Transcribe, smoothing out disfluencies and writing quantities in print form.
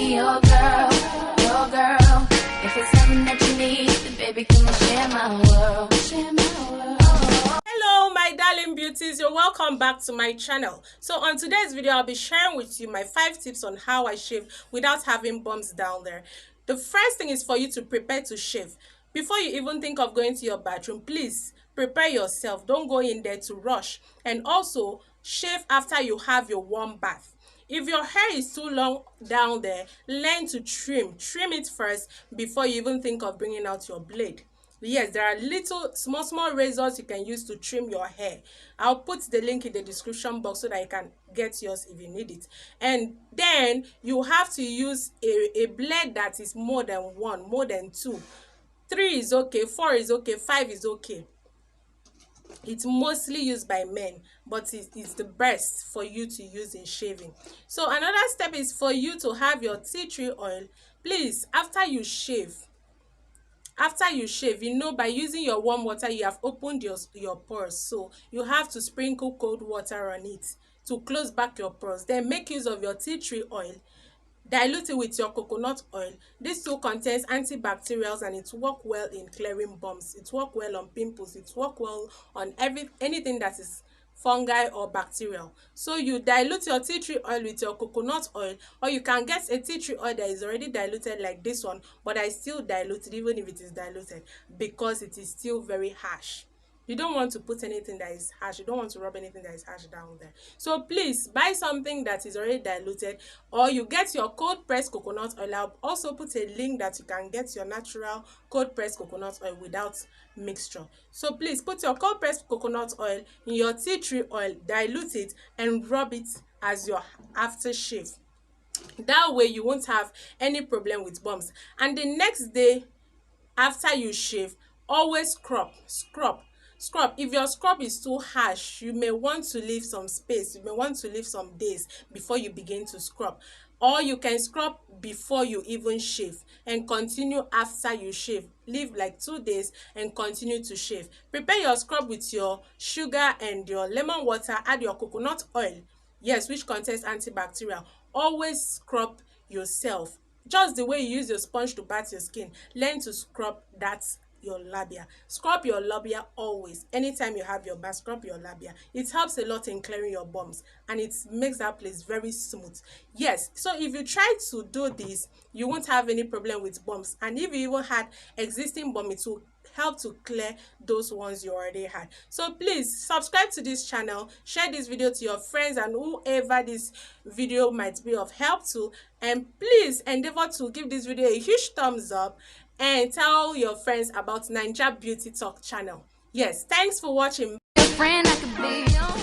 be your girl, your girl. If it's something that you need, then baby, come and share my world, share my world. Hello my darling beauties, you're welcome back to my channel. So on today's video I'll be sharing with you my 5 tips on how I shave without having bumps down there. The first thing is for you to prepare to shave. Before you even think of going to your bathroom, please prepare yourself. Don't go in there to rush, and also shave after you have your warm bath. If your hair is too long down there, learn to trim it first before you even think of bringing out your blade. Yes, there are little small razors you can use to trim your hair. I'll put the link in the description box so that you can get yours if you need it. And then you have to use a blade that is more than 1, more than 2. 3 is okay, 4 is okay, 5 is okay. It's mostly used by men, but it's the best for you to use in shaving. So another step is for you to have your tea tree oil. Please, after you shave, by using your warm water, you have opened your pores, so you have to sprinkle cold water on it to close back your pores. Then make use of your tea tree oil, dilute it with your coconut oil. This too contains antibacterials and it works well in clearing bumps, it works well on pimples, it works well on anything that is fungi or bacterial. So you dilute your tea tree oil with your coconut oil, or you can get a tea tree oil that is already diluted like this one, but I still dilute it even if it is diluted because it is still very harsh. You don't want to put anything that is harsh. You don't want to rub anything that is harsh down there. So please buy something that is already diluted, or you get your cold pressed coconut oil. I'll also put a link that you can get your natural cold pressed coconut oil without mixture. So please put your cold pressed coconut oil in your tea tree oil, dilute it, and rub it as your aftershave. That way you won't have any problem with bumps. And the next day after you shave, always scrub. If your scrub is too harsh, you may want to leave some space, you may want to leave some days before you begin to scrub, or you can scrub before you even shave and continue after you shave. Leave like 2 days and continue to shave. Prepare your scrub with your sugar and your lemon water. Add your coconut oil, yes, which contains antibacterial. Always scrub yourself just the way you use your sponge to bath your skin. Learn to scrub your labia. Scrub your labia always. Anytime you have your bath, scrub your labia. It helps a lot in clearing your bumps and it makes that place very smooth. Yes, so if you try to do this, you won't have any problem with bumps, and if you even had existing bumps, it will help to clear those ones you already had. So please subscribe to this channel, share this video to your friends and whoever this video might be of help to, and please endeavor to give this video a huge thumbs up and tell your friends about Naija Beauty Talk channel. Yes, thanks for watching. Friend, I could be your